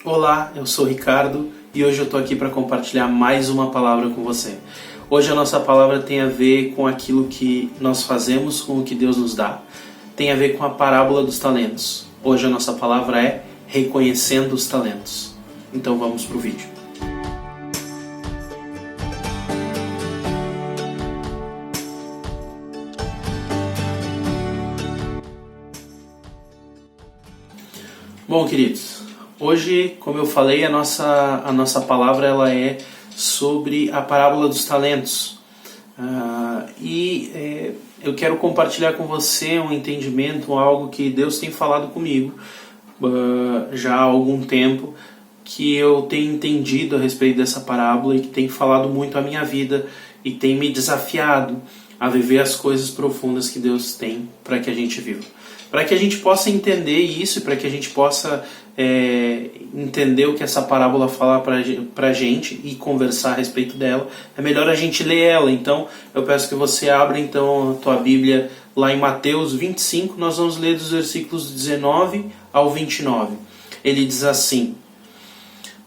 Olá, eu sou o Ricardo e hoje eu estou aqui para compartilhar mais uma palavra com você. Hoje a nossa palavra tem a ver com aquilo que nós fazemos com o que Deus nos dá. Tem a ver com a parábola dos talentos. Hoje a nossa palavra é reconhecendo os talentos. Então vamos para o vídeo. Bom, queridos, hoje, como eu falei, a nossa palavra ela é sobre a parábola dos talentos. Eu quero compartilhar com você um entendimento, algo que Deus tem falado comigo já há algum tempo, que eu tenho entendido a respeito dessa parábola e que tem falado muito à minha vida e tem me desafiado a viver as coisas profundas que Deus tem para que a gente viva. Para que a gente possa entender isso e para que a gente possa entender o que essa parábola fala para a gente e conversar a respeito dela, é melhor a gente ler ela. Então eu peço que você abra então a tua Bíblia lá em Mateus 25, nós vamos ler dos versículos 19 ao 29. Ele diz assim: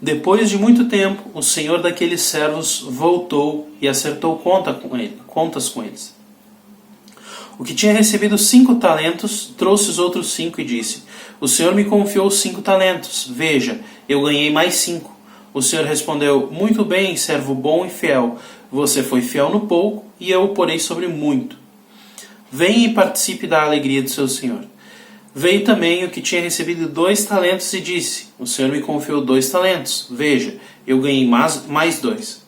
Depois de muito tempo, o senhor daqueles servos voltou e acertou contas com eles. O que tinha recebido 5 talentos, trouxe os outros 5 e disse: O senhor me confiou 5 talentos. Veja, eu ganhei mais 5. O senhor respondeu: Muito bem, servo bom e fiel. Você foi fiel no pouco, e eu o porei sobre muito. Venha e participe da alegria do seu senhor. Veio também o que tinha recebido 2 talentos e disse: O senhor me confiou 2 talentos. Veja, eu ganhei mais 2.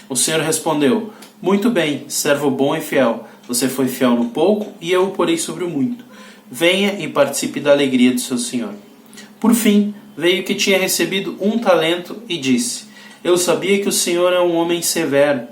O senhor respondeu: Muito bem, servo bom e fiel. Você foi fiel no pouco, e eu o porei sobre o muito. Venha e participe da alegria do seu senhor. Por fim, veio o que tinha recebido 1 talento e disse: Eu sabia que o senhor é um homem severo,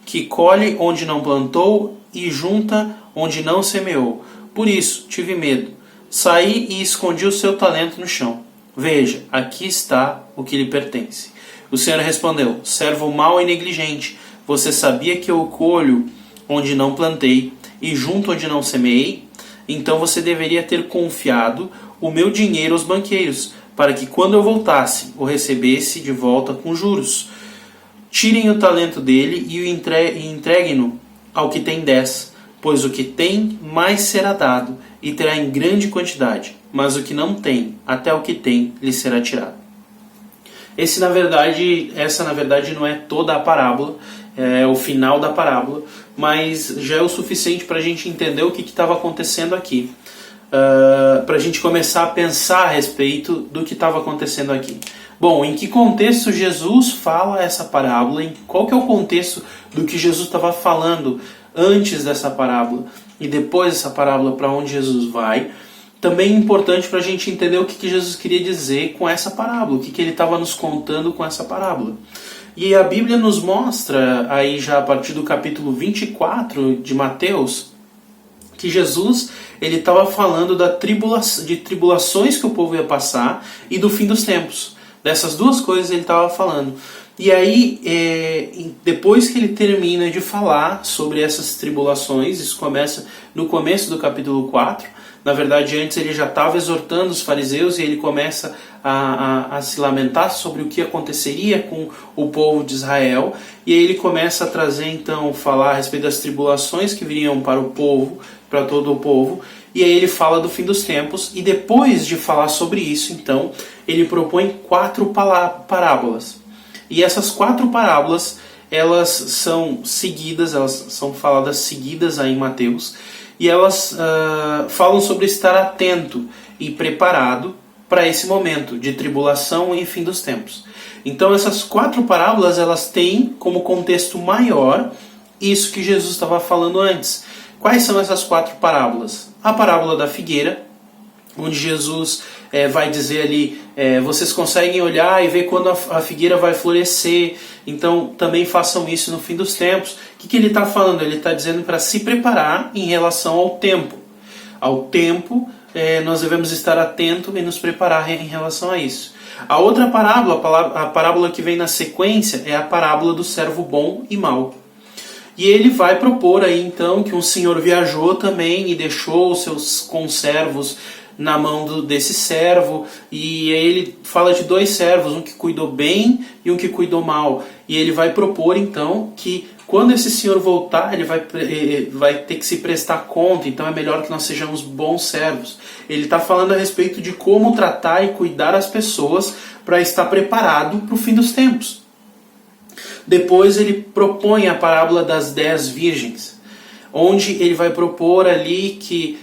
que colhe onde não plantou e junta onde não semeou. Por isso, tive medo. Saí e escondi o seu talento no chão. Veja, aqui está o que lhe pertence. O senhor respondeu: Servo mau e negligente, você sabia que eu colho onde não plantei e junto onde não semeei? Então você deveria ter confiado o meu dinheiro aos banqueiros, para que quando eu voltasse, o recebesse de volta com juros. Tirem o talento dele e o entreguem-no ao que tem 10, pois o que tem mais será dado e terá em grande quantidade, mas o que não tem, até o que tem, lhe será tirado. Essa na verdade não é toda a parábola, é o final da parábola, mas já é o suficiente para a gente entender o que estava acontecendo aqui, para a gente começar a pensar a respeito do que estava acontecendo aqui. Bom, em que contexto Jesus fala essa parábola? Qual que é o contexto do que Jesus estava falando antes dessa parábola e depois dessa parábola, para onde Jesus vai? Também é importante para a gente entender o que Jesus queria dizer com essa parábola, o que ele estava nos contando com essa parábola. E a Bíblia nos mostra, aí já a partir do capítulo 24 de Mateus, que Jesus ele estava falando de tribulações que o povo ia passar e do fim dos tempos. Dessas duas coisas ele estava falando. E aí, depois que ele termina de falar sobre essas tribulações, isso começa no começo do capítulo 4, na verdade antes ele já estava exortando os fariseus e ele começa a se lamentar sobre o que aconteceria com o povo de Israel. E aí ele começa a trazer então, falar a respeito das tribulações que viriam para o povo, para todo o povo. E aí ele fala do fim dos tempos e depois de falar sobre isso, então, ele propõe 4 parábolas. E essas 4 parábolas, elas são seguidas, elas são faladas seguidas aí em Mateus, e elas falam sobre estar atento e preparado para esse momento de tribulação e fim dos tempos. Então essas 4 parábolas, elas têm como contexto maior isso que Jesus estava falando antes. Quais são essas 4 parábolas? A parábola da figueira, onde Jesus vai dizer ali, vocês conseguem olhar e ver quando a figueira vai florescer, então também façam isso no fim dos tempos. O que ele está falando? Ele está dizendo para se preparar em relação ao tempo. Ao tempo, nós devemos estar atentos e nos preparar em relação a isso. A outra parábola, a parábola que vem na sequência, é a parábola do servo bom e mau. E ele vai propor aí então que um senhor viajou também e deixou os seus conservos na mão desse servo, e aí ele fala de 2 servos, um que cuidou bem e um que cuidou mal. E ele vai propor então que quando esse senhor voltar, ele vai ter que se prestar conta, então é melhor que nós sejamos bons servos. Ele está falando a respeito de como tratar e cuidar as pessoas para estar preparado para o fim dos tempos. Depois ele propõe a parábola das 10 virgens, onde ele vai propor ali que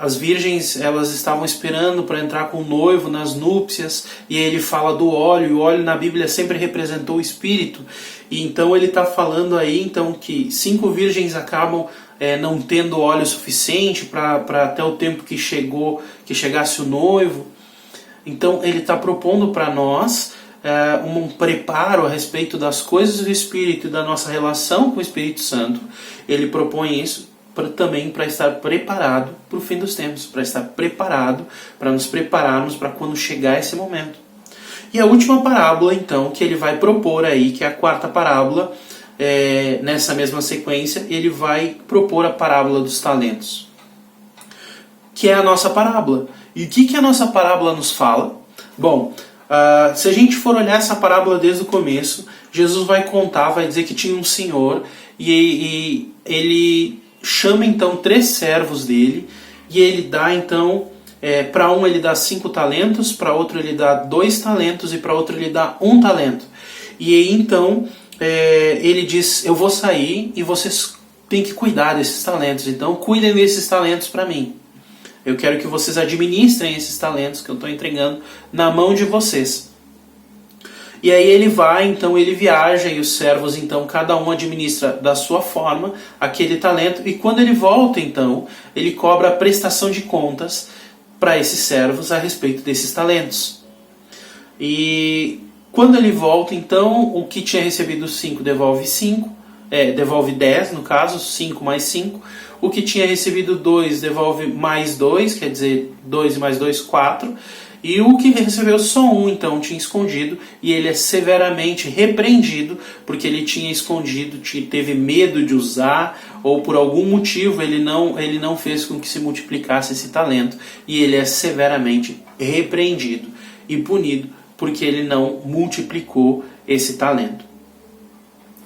as virgens elas estavam esperando para entrar com o noivo nas núpcias, e ele fala do óleo, e o óleo na Bíblia sempre representou o Espírito, e então ele está falando aí então, que 5 virgens acabam não tendo óleo suficiente para até o tempo que chegasse o noivo. Então ele está propondo para nós um preparo a respeito das coisas do Espírito e da nossa relação com o Espírito Santo. Ele propõe isso também para estar preparado para o fim dos tempos, para estar preparado, para nos prepararmos para quando chegar esse momento. E a última parábola, então, que ele vai propor aí, que é a 4ª parábola, nessa mesma sequência, ele vai propor a parábola dos talentos, que é a nossa parábola. E o que a nossa parábola nos fala? Bom, se a gente for olhar essa parábola desde o começo, Jesus vai contar, vai dizer que tinha um senhor, e ele chama então 3 servos dele, e ele dá então, para um ele dá 5 talentos, para outro ele dá 2 talentos, e para outro ele dá 1 talento. E aí então ele diz: eu vou sair e vocês têm que cuidar desses talentos, então cuidem desses talentos para mim. Eu quero que vocês administrem esses talentos que eu estou entregando na mão de vocês. E aí ele vai, então ele viaja, e os servos, então, cada um administra da sua forma aquele talento. E quando ele volta, então, ele cobra a prestação de contas para esses servos a respeito desses talentos. E quando ele volta, então, o que tinha recebido 5 devolve 5, devolve 10, no caso, 5 mais 5. O que tinha recebido 2 devolve mais 2, quer dizer, 2 mais 2, 4. E o que recebeu só 1, então, tinha escondido, e ele é severamente repreendido, porque ele tinha escondido, teve medo de usar, ou por algum motivo ele não fez com que se multiplicasse esse talento, e ele é severamente repreendido e punido, porque ele não multiplicou esse talento.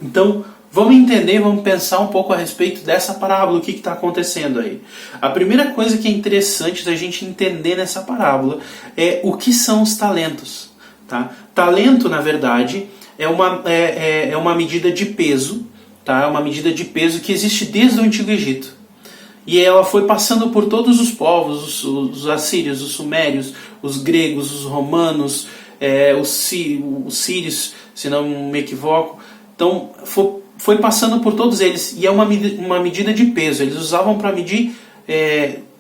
Então, vamos entender, vamos pensar um pouco a respeito dessa parábola, o que está acontecendo aí. A primeira coisa que é interessante da gente entender nessa parábola é o que são os talentos. Tá? Talento, na verdade, é uma medida de peso, tá? É uma medida de peso que existe desde o Antigo Egito. E ela foi passando por todos os povos, os assírios, os sumérios, os gregos, os romanos, os sírios, se não me equivoco. Então, foi passando por todos eles, e é uma medida de peso. Eles usavam para medir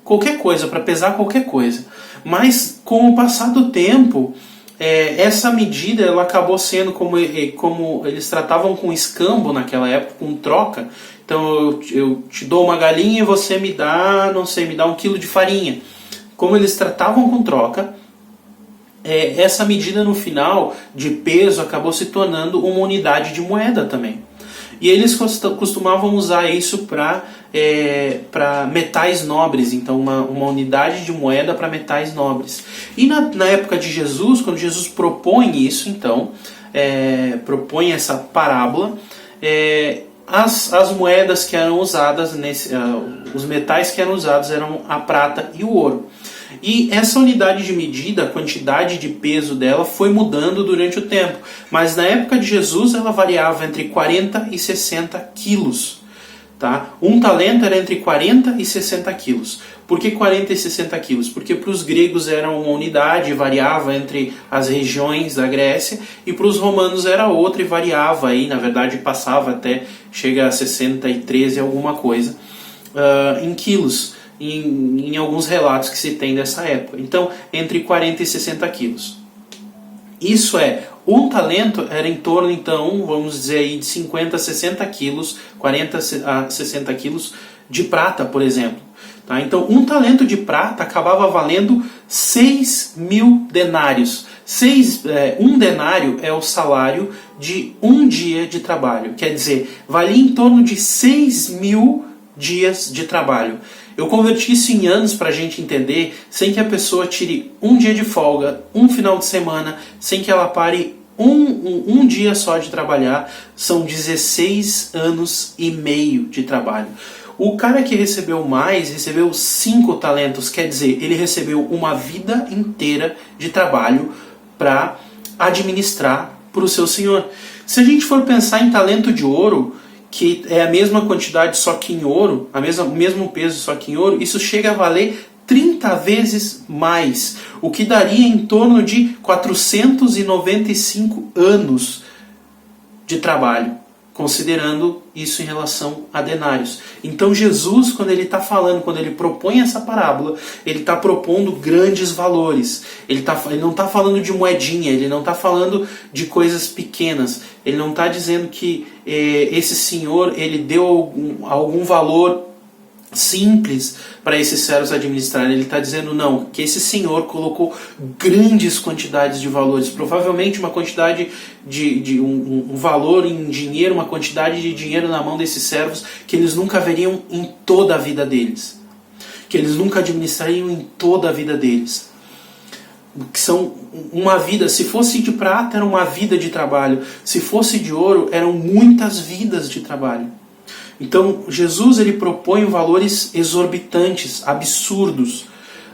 qualquer coisa, para pesar qualquer coisa. Mas com o passar do tempo, essa medida ela acabou sendo como eles tratavam com escambo naquela época, com troca. Então eu te dou uma galinha e você me dá 1 quilo de farinha. Como eles tratavam com troca, essa medida no final de peso acabou se tornando uma unidade de moeda também. E eles costumavam usar isso para metais nobres, então uma unidade de moeda para metais nobres. E na época de Jesus, quando Jesus propõe isso, então, propõe essa parábola, as moedas que eram usadas, os metais que eram usados eram a prata e o ouro. E essa unidade de medida, a quantidade de peso dela, foi mudando durante o tempo. Mas na época de Jesus ela variava entre 40 e 60 quilos. Tá? Um talento era entre 40 e 60 quilos. Por que 40 e 60 quilos? Porque para os gregos era uma unidade, variava entre as regiões da Grécia, e para os romanos era outra e variava, aí, na verdade passava até, chega a 63 e alguma coisa, em quilos. Em alguns relatos que se tem dessa época. Então, entre 40 e 60 quilos. Isso um talento era em torno, então, vamos dizer aí, de 50 a 60 quilos, 40 a 60 quilos de prata, por exemplo. Tá? Então, um talento de prata acabava valendo 6.000 denários. Um denário é o salário de um dia de trabalho. Quer dizer, valia em torno de 6.000 dias de trabalho. Eu converti isso em anos para a gente entender, sem que a pessoa tire um dia de folga, um final de semana, sem que ela pare um dia só de trabalhar. São 16 anos e meio de trabalho. O cara que recebeu mais, recebeu 5 talentos, quer dizer, ele recebeu uma vida inteira de trabalho para administrar para o seu senhor. Se a gente for pensar em talento de ouro, que é a mesma quantidade só que em ouro, o mesmo peso só que em ouro, isso chega a valer 30 vezes mais, o que daria em torno de 495 anos de trabalho, considerando isso em relação a denários. Então Jesus, quando ele está falando, quando ele propõe essa parábola, ele está propondo grandes valores. Ele não está falando de moedinha, ele não está falando de coisas pequenas. Ele não está dizendo que esse senhor ele deu algum valor simples para esses servos administrarem. Ele está dizendo não, que esse senhor colocou grandes quantidades de valores, provavelmente uma quantidade de um valor em dinheiro, uma quantidade de dinheiro na mão desses servos que eles nunca veriam em toda a vida deles, que eles nunca administrariam em toda a vida deles. Que são uma vida, se fosse de prata era uma vida de trabalho, se fosse de ouro eram muitas vidas de trabalho. Então Jesus ele propõe valores exorbitantes, absurdos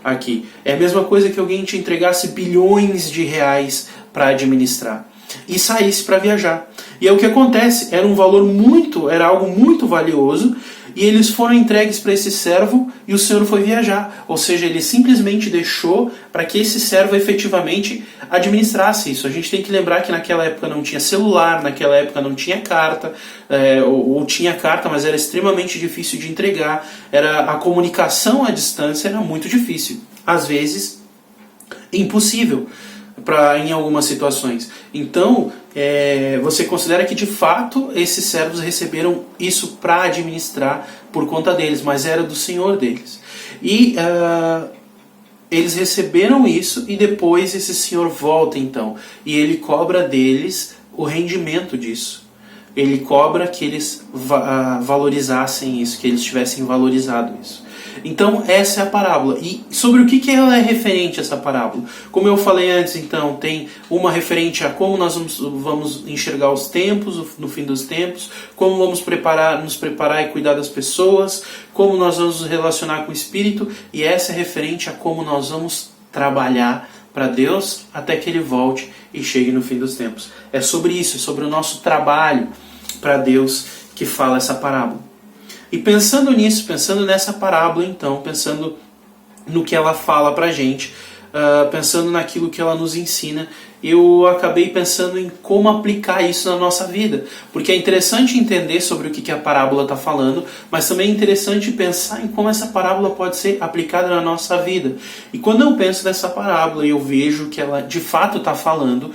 aqui. É a mesma coisa que alguém te entregasse bilhões de reais para administrar e saísse para viajar. E é o que acontece, era algo muito valioso, e eles foram entregues para esse servo e o senhor foi viajar. Ou seja, ele simplesmente deixou para que esse servo efetivamente administrasse isso. A gente tem que lembrar que naquela época não tinha celular, naquela época não tinha carta, ou tinha carta, mas era extremamente difícil de entregar. A comunicação à distância era muito difícil, às vezes impossível em algumas situações. Então, você considera que de fato esses servos receberam isso para administrar por conta deles, mas era do senhor deles. E eles receberam isso e depois esse senhor volta então e ele cobra deles o rendimento disso. Ele cobra que eles valorizassem isso, que eles tivessem valorizado isso. Então essa é a parábola. E sobre o que ela é referente, essa parábola? Como eu falei antes, então, tem uma referente a como nós vamos enxergar os tempos, no fim dos tempos, como vamos nos preparar e cuidar das pessoas, como nós vamos nos relacionar com o Espírito, e essa é referente a como nós vamos trabalhar para Deus até que Ele volte e chegue no fim dos tempos. É sobre isso, é sobre o nosso trabalho para Deus que fala essa parábola. E pensando nisso, pensando nessa parábola então, pensando no que ela fala pra gente, pensando naquilo que ela nos ensina, eu acabei pensando em como aplicar isso na nossa vida. Porque é interessante entender sobre o que a parábola está falando, mas também é interessante pensar em como essa parábola pode ser aplicada na nossa vida. E quando eu penso nessa parábola e eu vejo que ela de fato está falando,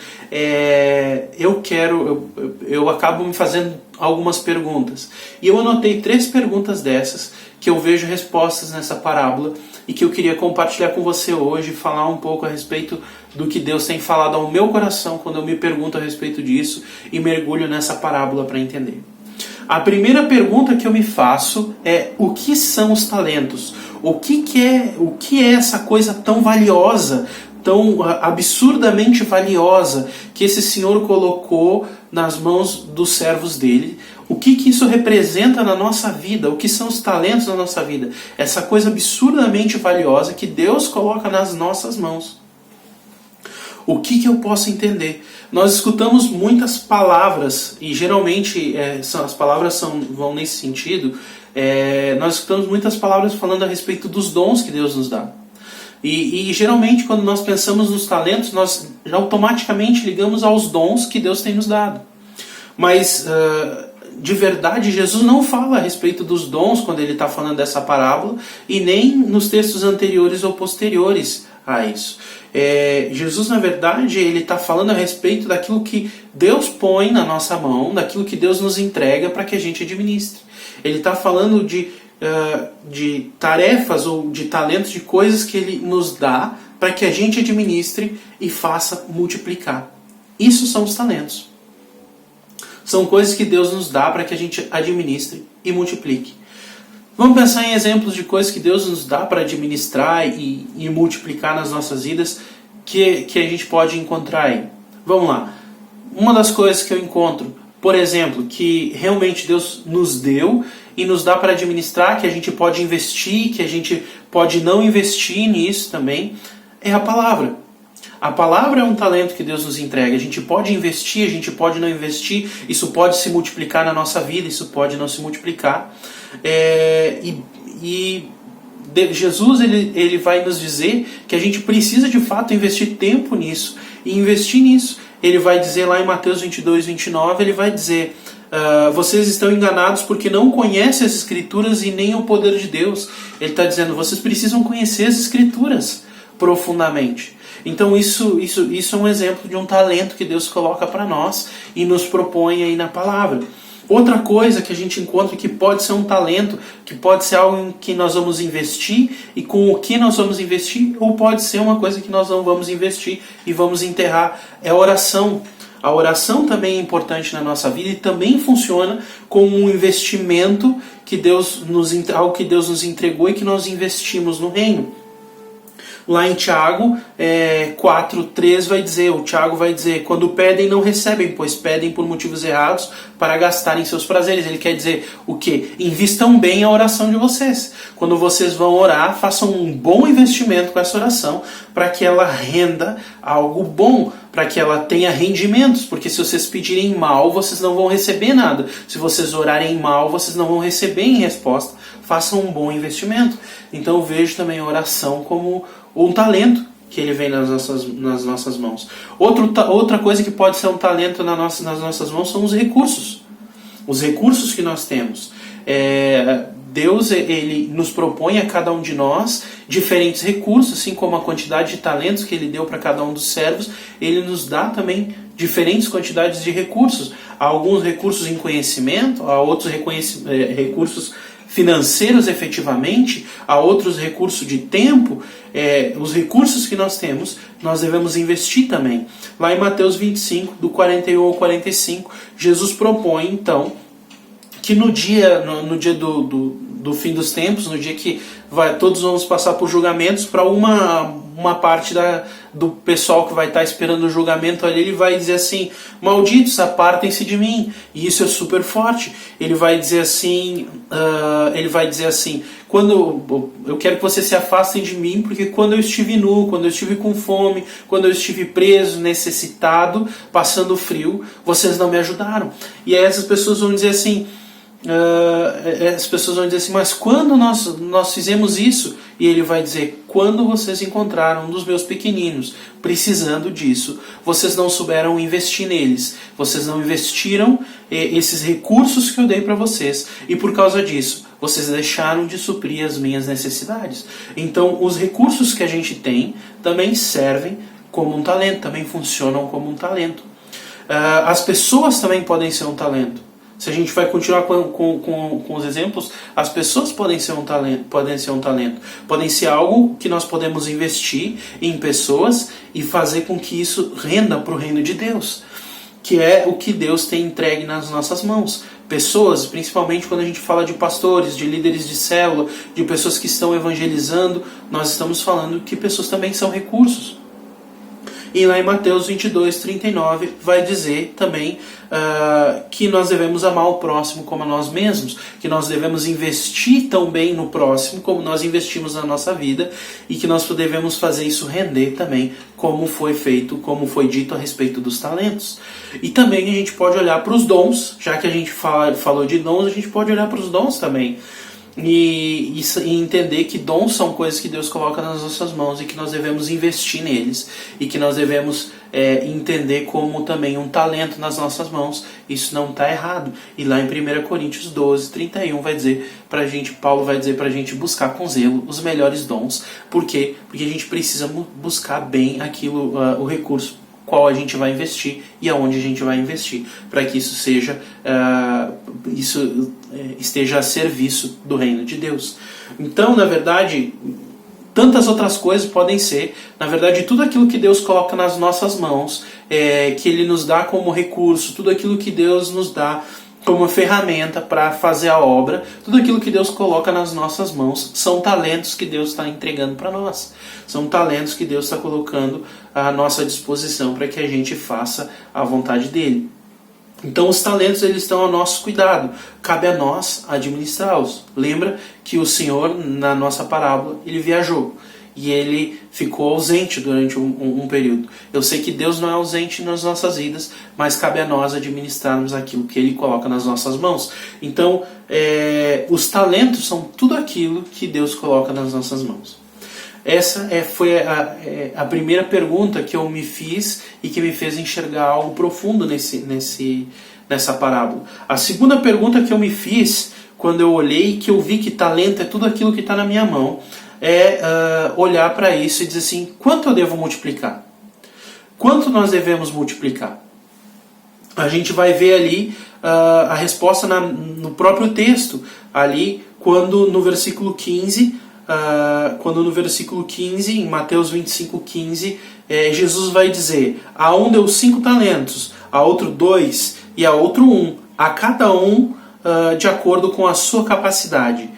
eu acabo me fazendo algumas perguntas. E eu anotei 3 perguntas dessas que eu vejo respostas nessa parábola e que eu queria compartilhar com você hoje, falar um pouco a respeito do que Deus tem falado ao meu coração quando eu me pergunto a respeito disso e mergulho nessa parábola para entender. A primeira pergunta que eu me faço é: o que são os talentos? O que é essa coisa tão valiosa, tão absurdamente valiosa que esse Senhor colocou nas mãos dos servos dele? O que isso representa na nossa vida? O que são os talentos na nossa vida? Essa coisa absurdamente valiosa que Deus coloca nas nossas mãos. O que eu posso entender? Nós escutamos muitas palavras, e geralmente as palavras vão nesse sentido. Nós escutamos muitas palavras falando a respeito dos dons que Deus nos dá. E geralmente quando nós pensamos nos talentos, nós já automaticamente ligamos aos dons que Deus tem nos dado. Mas de verdade, Jesus não fala a respeito dos dons quando ele está falando dessa parábola, e nem nos textos anteriores ou posteriores a isso. Jesus, na verdade, ele está falando a respeito daquilo que Deus põe na nossa mão, daquilo que Deus nos entrega para que a gente administre. Ele está falando de tarefas ou de talentos, de coisas que ele nos dá para que a gente administre e faça multiplicar. Isso são os talentos. São coisas que Deus nos dá para que a gente administre e multiplique. Vamos pensar em exemplos de coisas que Deus nos dá para administrar e multiplicar nas nossas vidas que a gente pode encontrar aí. Vamos lá. Uma das coisas que eu encontro, por exemplo, que realmente Deus nos deu e nos dá para administrar, que a gente pode investir, que a gente pode não investir nisso também, é a palavra. A palavra é um talento que Deus nos entrega. A gente pode investir, a gente pode não investir, isso pode se multiplicar na nossa vida, isso pode não se multiplicar. Jesus ele vai nos dizer que a gente precisa de fato investir tempo nisso. E investir nisso, ele vai dizer lá em Mateus 22, 29, ele vai dizer: vocês estão enganados porque não conhecem as Escrituras e nem o poder de Deus. Ele está dizendo, vocês precisam conhecer as Escrituras profundamente. Então isso é um exemplo de um talento que Deus coloca para nós e nos propõe aí na palavra. Outra coisa que a gente encontra que pode ser um talento, que pode ser algo em que nós vamos investir e com o que nós vamos investir, ou pode ser uma coisa que nós não vamos investir e vamos enterrar, é a oração. A oração também é importante na nossa vida e também funciona como um investimento algo que Deus nos entregou e que nós investimos no reino. Lá em Tiago 4:3 o Tiago vai dizer: quando pedem não recebem, pois pedem por motivos errados para gastarem seus prazeres. Ele quer dizer o quê? Invistam bem a oração de vocês. Quando vocês vão orar, façam um bom investimento com essa oração para que ela renda algo bom, para que ela tenha rendimentos, porque se vocês pedirem mal, vocês não vão receber nada. Se vocês orarem mal, vocês não vão receber em resposta. Façam um bom investimento. Então eu vejo também a oração como um talento que ele vem nas nossas mãos. Outra coisa que pode ser um talento nas nossas mãos são os recursos. Os recursos que nós temos. Deus ele nos propõe a cada um de nós diferentes recursos, assim como a quantidade de talentos que ele deu para cada um dos servos, ele nos dá também diferentes quantidades de recursos. Há alguns recursos em conhecimento, há outros recursos financeiros efetivamente, há outros recursos de tempo. Os recursos que nós temos, nós devemos investir também. Lá em Mateus 25, do 41 ao 45, Jesus propõe então que no dia do fim dos tempos, no dia que todos vamos passar por julgamentos, para uma parte do pessoal que vai estar esperando o julgamento ali, ele vai dizer assim: malditos, apartem-se de mim. E isso é super forte. Ele vai dizer assim, quando eu quero que vocês se afastem de mim, porque quando eu estive nu, quando eu estive com fome, quando eu estive preso, necessitado, passando frio, vocês não me ajudaram. E aí essas pessoas vão dizer assim, mas quando nós fizemos isso? E ele vai dizer: quando vocês encontraram um dos meus pequeninos precisando disso, vocês não souberam investir neles, vocês não investiram esses recursos que eu dei para vocês, e por causa disso vocês deixaram de suprir as minhas necessidades. Então os recursos que a gente tem também servem como um talento, também funcionam como um talento. As pessoas também podem ser um talento. Se a gente vai continuar com os exemplos, as pessoas podem ser um talento, podem ser algo que nós podemos investir em pessoas e fazer com que isso renda para o reino de Deus, que é o que Deus tem entregue nas nossas mãos. Pessoas, principalmente quando a gente fala de pastores, de líderes de célula, de pessoas que estão evangelizando, nós estamos falando que pessoas também são recursos. E lá em Mateus 22, 39, vai dizer também que nós devemos amar o próximo como a nós mesmos, que nós devemos investir tão bem no próximo como nós investimos na nossa vida, e que nós devemos fazer isso render também, como foi feito, como foi dito a respeito dos talentos. E também a gente pode olhar para os dons, já que a gente falou de dons, a gente pode olhar para os dons também. E entender que dons são coisas que Deus coloca nas nossas mãos e que nós devemos investir neles, e que nós devemos entender como também um talento nas nossas mãos. Isso não está errado. E lá em 1 Coríntios 12, 31 vai dizer pra gente, Paulo vai dizer pra gente buscar com zelo os melhores dons. Por quê? Porque a gente precisa buscar bem aquilo, o recurso qual a gente vai investir e aonde a gente vai investir, para que isso esteja a serviço do reino de Deus. Então, na verdade, tantas outras coisas podem ser, na verdade, tudo aquilo que Deus coloca nas nossas mãos, que Ele nos dá como recurso, tudo aquilo que Deus nos dá como ferramenta para fazer a obra. Tudo aquilo que Deus coloca nas nossas mãos são talentos que Deus está entregando para nós. São talentos que Deus está colocando à nossa disposição para que a gente faça a vontade dele. Então os talentos eles estão ao nosso cuidado. Cabe a nós administrá-los. Lembra que o Senhor, na nossa parábola, ele viajou. E ele ficou ausente durante um período. Eu sei que Deus não é ausente nas nossas vidas, mas cabe a nós administrarmos aquilo que Ele coloca nas nossas mãos. Então, os talentos são tudo aquilo que Deus coloca nas nossas mãos. Essa foi a primeira pergunta que eu me fiz e que me fez enxergar algo profundo nessa parábola. A segunda pergunta que eu me fiz, quando eu olhei, que eu vi que talento é tudo aquilo que está na minha mão, olhar para isso e dizer assim, quanto eu devo multiplicar? Quanto nós devemos multiplicar? A gente vai ver ali a resposta no próprio texto, ali quando no versículo 15, em Mateus 25:15, Jesus vai dizer, a um deu 5 talentos, a outro 2 e a outro 1, a cada um de acordo com a sua capacidade.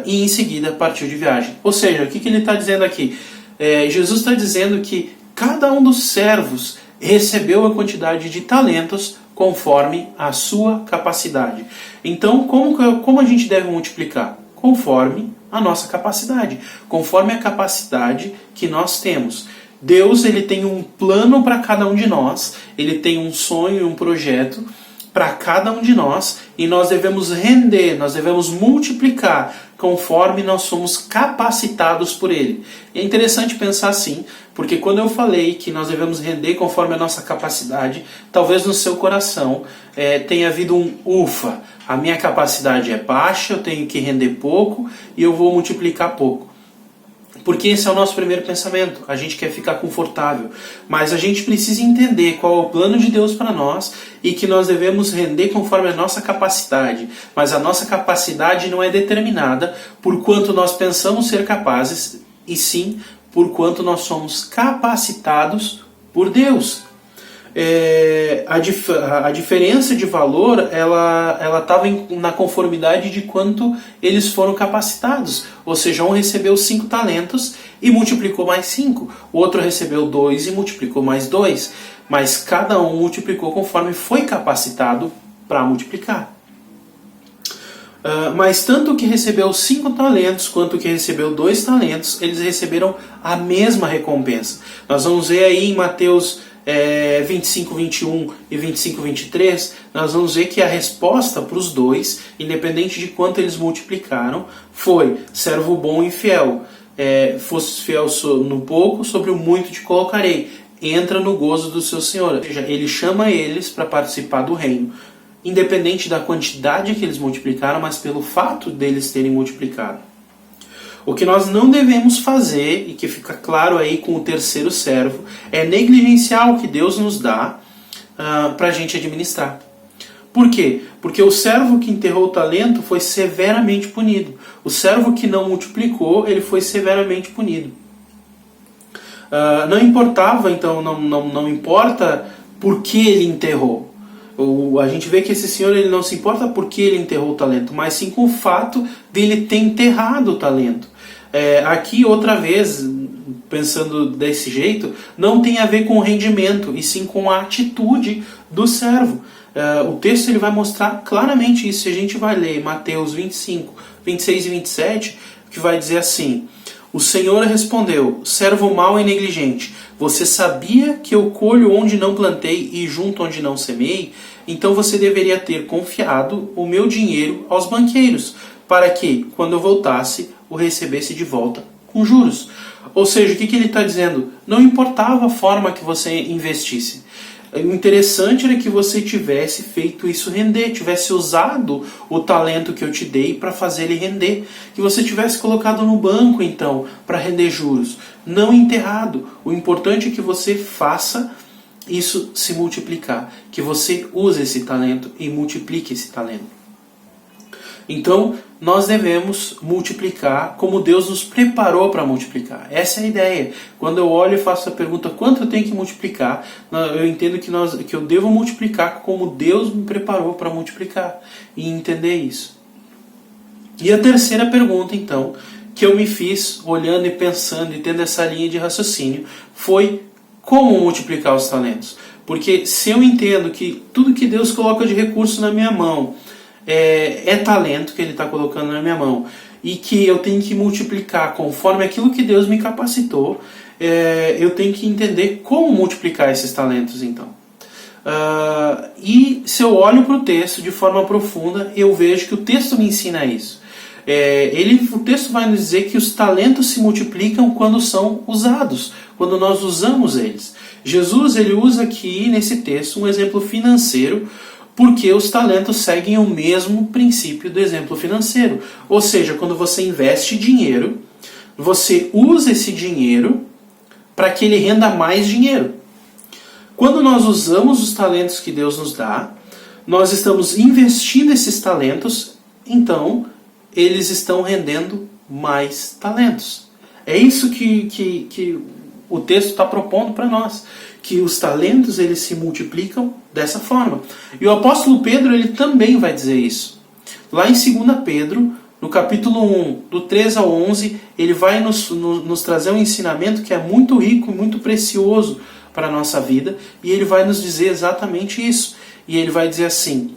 E em seguida partiu de viagem. Ou seja, o que ele está dizendo aqui? Jesus está dizendo que cada um dos servos recebeu a quantidade de talentos conforme a sua capacidade. Então, como a gente deve multiplicar? Conforme a nossa capacidade, conforme a capacidade que nós temos. Deus ele tem um plano para cada um de nós, ele tem um sonho e um projeto para cada um de nós, e nós devemos render, nós devemos multiplicar conforme nós somos capacitados por Ele. E é interessante pensar assim, porque quando eu falei que nós devemos render conforme a nossa capacidade, talvez no seu coração tenha havido um ufa, a minha capacidade é baixa, eu tenho que render pouco e eu vou multiplicar pouco. Porque esse é o nosso primeiro pensamento, a gente quer ficar confortável, mas a gente precisa entender qual é o plano de Deus para nós e que nós devemos render conforme a nossa capacidade, mas a nossa capacidade não é determinada por quanto nós pensamos ser capazes, e sim por quanto nós somos capacitados por Deus. A diferença de valor ela estava na conformidade de quanto eles foram capacitados. Ou seja, um recebeu 5 talentos e multiplicou mais 5. O outro recebeu 2 e multiplicou mais 2. Mas cada um multiplicou conforme foi capacitado para multiplicar. Mas tanto o que recebeu 5 talentos quanto o que recebeu 2 talentos, eles receberam a mesma recompensa. Nós vamos ver aí em Mateus 25:21 e 25:23, nós vamos ver que a resposta para os dois, independente de quanto eles multiplicaram, foi: servo bom e fiel, fosse fiel no pouco, sobre o muito te colocarei, entra no gozo do seu Senhor. Ou seja, ele chama eles para participar do reino, independente da quantidade que eles multiplicaram, mas pelo fato deles terem multiplicado. O que nós não devemos fazer, e que fica claro aí com o terceiro servo, é negligenciar o que Deus nos dá para a gente administrar. Por quê? Porque o servo que enterrou o talento foi severamente punido. O servo que não multiplicou, ele foi severamente punido. Não importava, então, não importa por que ele enterrou. A gente vê que esse senhor ele não se importa por que ele enterrou o talento, mas sim com o fato dele ter enterrado o talento. Aqui, outra vez, pensando desse jeito, não tem a ver com o rendimento, e sim com a atitude do servo. O texto ele vai mostrar claramente isso. A gente vai ler Mateus 25, 26 e 27, que vai dizer assim: o Senhor respondeu: servo mau e negligente, você sabia que eu colho onde não plantei e junto onde não semeei? Então você deveria ter confiado o meu dinheiro aos banqueiros, para que, quando eu voltasse, o recebesse de volta com juros. Ou seja, o que ele está dizendo? Não importava a forma que você investisse. O interessante era que você tivesse feito isso render, tivesse usado o talento que eu te dei para fazer ele render. Que você tivesse colocado no banco, então, para render juros. Não enterrado. O importante é que você faça isso se multiplicar. Que você use esse talento e multiplique esse talento. Então, nós devemos multiplicar como Deus nos preparou para multiplicar. Essa é a ideia. Quando eu olho e faço a pergunta, quanto eu tenho que multiplicar? Eu entendo que eu devo multiplicar como Deus me preparou para multiplicar. E entender isso. E a terceira pergunta, então, que eu me fiz, olhando e pensando e tendo essa linha de raciocínio, foi como multiplicar os talentos. Porque se eu entendo que tudo que Deus coloca de recurso na minha mão é talento que Ele está colocando na minha mão, e que eu tenho que multiplicar conforme aquilo que Deus me capacitou, eu tenho que entender como multiplicar esses talentos, então. E se eu olho para o texto de forma profunda, eu vejo que o texto me ensina isso. O texto vai nos dizer que os talentos se multiplicam quando são usados, quando nós usamos eles. Jesus ele usa aqui nesse texto um exemplo financeiro, porque os talentos seguem o mesmo princípio do exemplo financeiro. Ou seja, quando você investe dinheiro, você usa esse dinheiro para que ele renda mais dinheiro. Quando nós usamos os talentos que Deus nos dá, nós estamos investindo esses talentos, então eles estão rendendo mais talentos. É isso que o texto está propondo para nós, que os talentos eles se multiplicam dessa forma. E o apóstolo Pedro ele também vai dizer isso. Lá em 2 Pedro, no capítulo 1, do 3 ao 11, ele vai nos trazer um ensinamento que é muito rico e muito precioso para a nossa vida, e ele vai nos dizer exatamente isso. E ele vai dizer assim: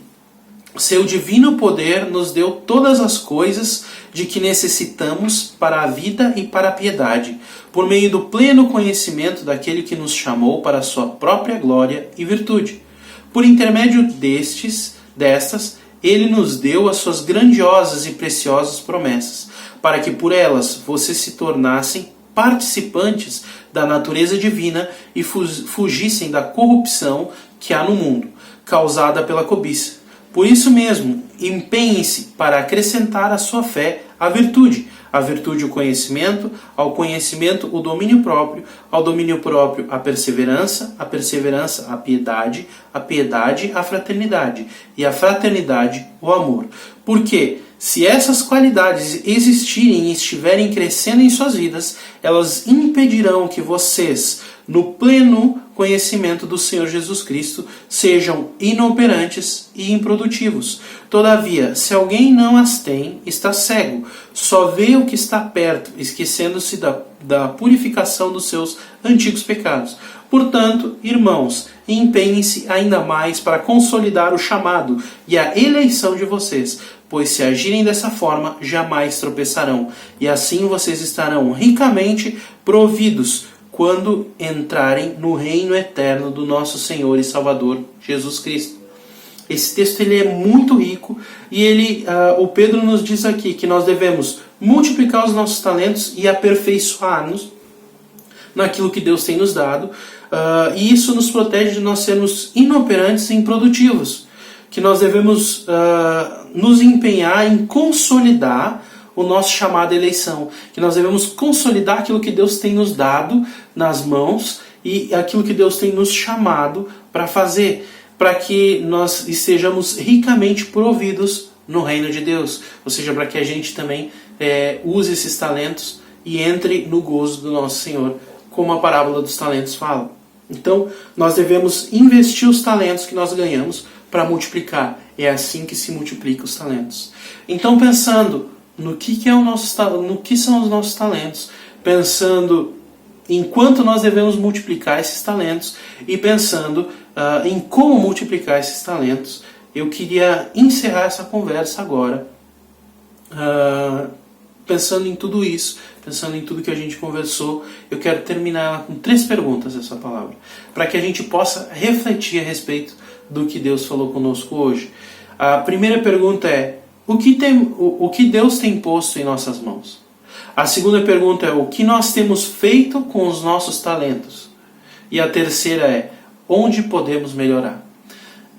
seu divino poder nos deu todas as coisas de que necessitamos para a vida e para a piedade, por meio do pleno conhecimento daquele que nos chamou para a sua própria glória e virtude. Por intermédio destas, ele nos deu as suas grandiosas e preciosas promessas, para que por elas vocês se tornassem participantes da natureza divina e fugissem da corrupção que há no mundo, causada pela cobiça. Por isso mesmo, empenhem-se para acrescentar à sua fé a virtude o conhecimento, ao conhecimento o domínio próprio, ao domínio próprio a perseverança a piedade a fraternidade, e a fraternidade o amor. Porque se essas qualidades existirem e estiverem crescendo em suas vidas, elas impedirão que vocês, no pleno conhecimento do Senhor Jesus Cristo, sejam inoperantes e improdutivos. Todavia, se alguém não as tem, está cego, só vê o que está perto, esquecendo-se da purificação dos seus antigos pecados. Portanto, irmãos, empenhem-se ainda mais para consolidar o chamado e a eleição de vocês, pois se agirem dessa forma, jamais tropeçarão, e assim vocês estarão ricamente providos quando entrarem no reino eterno do nosso Senhor e Salvador Jesus Cristo. Esse texto ele é muito rico, e o Pedro nos diz aqui que nós devemos multiplicar os nossos talentos e aperfeiçoar-nos naquilo que Deus tem nos dado, e isso nos protege de nós sermos inoperantes e improdutivos, que nós devemos nos empenhar em consolidar o nosso chamado à eleição, que nós devemos consolidar aquilo que Deus tem nos dado nas mãos e aquilo que Deus tem nos chamado para fazer, para que nós estejamos ricamente providos no reino de Deus, ou seja, para que a gente também use esses talentos e entre no gozo do nosso Senhor, como a parábola dos talentos fala. Então, nós devemos investir os talentos que nós ganhamos para multiplicar. É assim que se multiplica os talentos. Então, pensando no que são os nossos talentos, pensando em quanto nós devemos multiplicar esses talentos e pensando em como multiplicar esses talentos, eu queria encerrar essa conversa agora, pensando em tudo isso, pensando em tudo que a gente conversou. Eu quero terminar com 3 perguntas essa palavra, para que a gente possa refletir a respeito do que Deus falou conosco hoje. A primeira pergunta é: o que Deus tem posto em nossas mãos? A segunda pergunta é: o que nós temos feito com os nossos talentos? E a terceira é: onde podemos melhorar?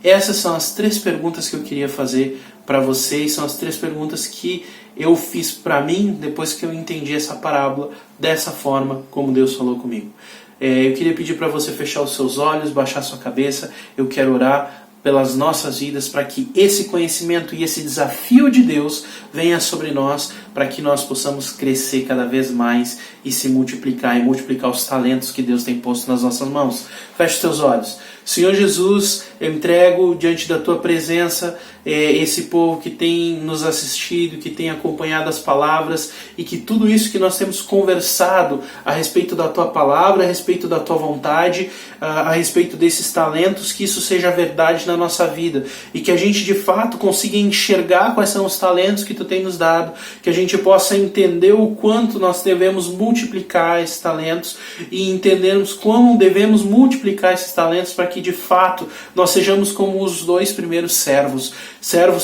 Essas são as 3 perguntas que eu queria fazer para vocês, são as 3 perguntas que eu fiz para mim depois que eu entendi essa parábola dessa forma como Deus falou comigo. Eu queria pedir para você fechar os seus olhos, baixar sua cabeça. Eu quero orar pelas nossas vidas, para que esse conhecimento e esse desafio de Deus venha sobre nós, para que nós possamos crescer cada vez mais e se multiplicar e multiplicar os talentos que Deus tem posto nas nossas mãos. Feche os teus olhos. Senhor Jesus, eu entrego diante da Tua presença esse povo que tem nos assistido, que tem acompanhado as palavras e que tudo isso que nós temos conversado a respeito da Tua palavra, a respeito da Tua vontade, a respeito desses talentos, que isso seja verdade na nossa vida e que a gente de fato consiga enxergar quais são os talentos que Tu tem nos dado, que a gente possa entender o quanto nós devemos multiplicar esses talentos e entendermos como devemos multiplicar esses talentos para que de fato nós sejamos como os 2 primeiros servos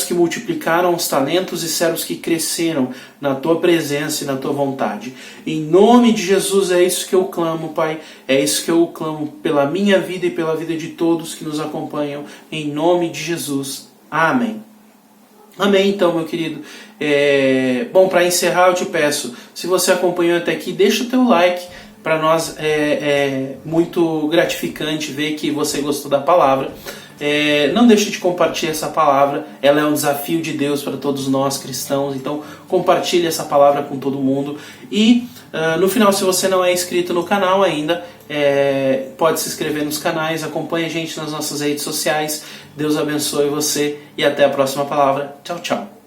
que multiplicaram os talentos e servos que cresceram na Tua presença e na Tua vontade. Em nome de Jesus é isso que eu clamo, Pai, é isso que eu clamo pela minha vida e pela vida de todos que nos acompanham, em nome de Jesus. Amém. Amém, então, meu querido. Bom, para encerrar eu te peço, se você acompanhou até aqui, deixa o teu like. Para nós é muito gratificante ver que você gostou da palavra. Não deixe de compartilhar essa palavra, ela é um desafio de Deus para todos nós cristãos, então compartilhe essa palavra com todo mundo. E no final, se você não é inscrito no canal ainda, pode se inscrever nos canais, acompanhe a gente nas nossas redes sociais. Deus abençoe você e até a próxima palavra. Tchau, tchau.